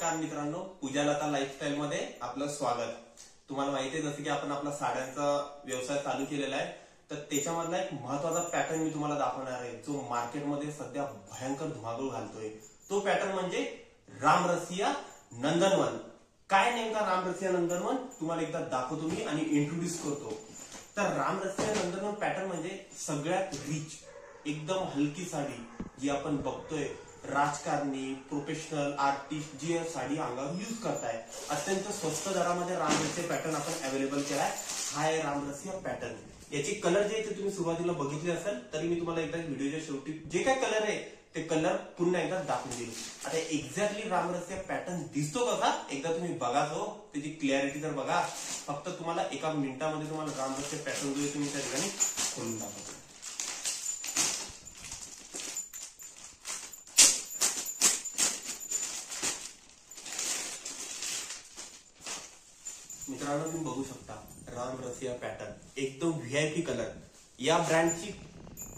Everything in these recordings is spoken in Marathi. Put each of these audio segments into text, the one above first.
नमस्कार मित्रांनो, पूजालता लाईफस्टाईल मध्ये आपलं स्वागत. तुम्हाला माहिती आहे जसं की आपण आपला साड्यांचा व्यवसाय चालू केलेला आहे, तर त्याच्यामधला एक महत्वाचा पॅटर्न मी तुम्हाला दाखवणार आहे जो मार्केटमध्ये सध्या भयंकर धुमाकूळ घालतोय. तो पॅटर्न म्हणजे रामरसिया नंदनवन. काय नेमका रामरसिया नंदनवन तुम्हाला एकदा दाखवतो मी आणि इंट्रोड्यूस करतो. तर रामरसिया नंदनवन पॅटर्न म्हणजे सगळ्यात रिच एकदम हलकी साडी जी आपण बघतोय. राजकारणी, प्रोफेशनल, आर्टिस्ट जी साडी अंगावर यूज करताय, अत्यंत स्वस्त दरामध्ये रामरसिया पॅटर्न आपण अवेलेबल केलाय. हा आहे रामरसिया पॅटर्न. याचे कलर जे आहेत ते तुम्ही सुरुवातीला बघितले असेल, तरी मी तुम्हाला एकदा व्हिडिओच्या शेवटी जे काय कलर आहे ते कलर पुन्हा एकदा दाखवून देईल. आता एक्झॅक्टली रामरसिया पॅटर्न दिसतो कसा एकदा तुम्ही बघा, तो त्याची क्लॅरिटी तर बघा. फक्त तुम्हाला एका मिनिटामध्ये तुम्हाला रामरसिया पॅटर्न जो आहे तुम्ही त्या ठिकाणी खोलून दाखवतो. मित्रांनो तुम्ही बघू शकता रामरसिया पॅटर्न एकदम व्हीआयपी कलर. या ब्रँडची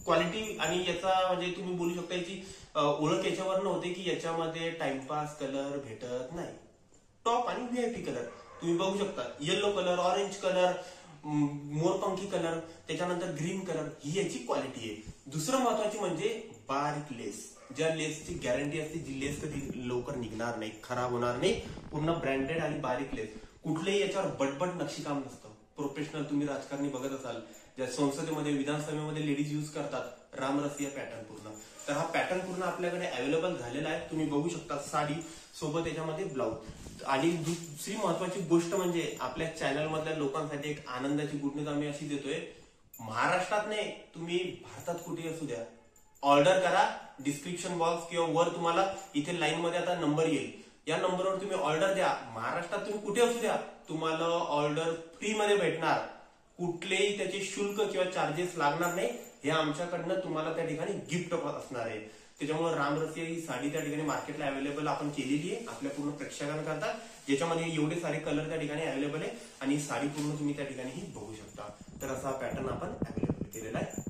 क्वालिटी आणि याचा म्हणजे तुम्ही बोलू शकता याची ओळख याच्यावर नव्हते की याच्यामध्ये टाइमपास कलर भेटत नाही. टॉप आणि व्हीआयपी कलर तुम्ही बघू शकता. येलो कलर, ऑरेंज कलर, मोरपंखी कलर, त्याच्यानंतर ग्रीन कलर, ही याची क्वालिटी आहे. दुसरं महत्वाची म्हणजे बारीक लेस. ज्या लेसची गॅरंटी असते, जी लेस कधी लवकर निघणार नाही, खराब होणार नाही, पूर्ण ब्रँडेड आणि बारीक लेस. कुठलेही याच्यावर बटबट नक्षीकाम नसतं. प्रोफेशनल तुम्ही राजकारणी बघत असाल, ज्या संसदेमध्ये विधानसभेमध्ये लेडीज यूज करतात रामरसिया पॅटर्न पूर्ण. तर हा पॅटर्न पूर्ण आपल्याकडे अवेलेबल झालेला आहे. तुम्ही बघू शकता साडी सोबत याच्यामध्ये ब्लाउज. आणि दुसरी महत्वाची गोष्ट म्हणजे आपल्या चॅनल मधल्या लोकांसाठी एक आनंदाची गुड न्यूज आम्ही अशी देतोय. महाराष्ट्रात नाही, तुम्ही भारतात कुठेही असू द्या, ऑर्डर करा. डिस्क्रिप्शन बॉक्स किंवा वर तुम्हाला इथे लाईन मध्ये आता नंबर येईल, या नंबरवर तुम्ही ऑर्डर द्या. महाराष्ट्रात तुम्ही कुठे असू द्या, तुम्हाला ऑर्डर फ्री मध्ये भेटणार. कुठलेही त्याचे शुल्क किंवा चार्जेस लागणार नाही. हे आमच्याकडनं तुम्हाला त्या ठिकाणी गिफ्ट असणार आहे. त्याच्यामुळे रामरसिया ही साडी त्या ठिकाणी मार्केटला अवेलेबल आपण केलेली आहे आपल्या पूर्ण प्रेक्षकांकरता, ज्याच्यामध्ये एवढे सारे कलर त्या ठिकाणी अवेलेबल आहे आणि साडी पूर्ण तुम्ही त्या ठिकाणी ही बघू शकता. तर असा पॅटर्न आपण अवेलेबल केलेला आहे.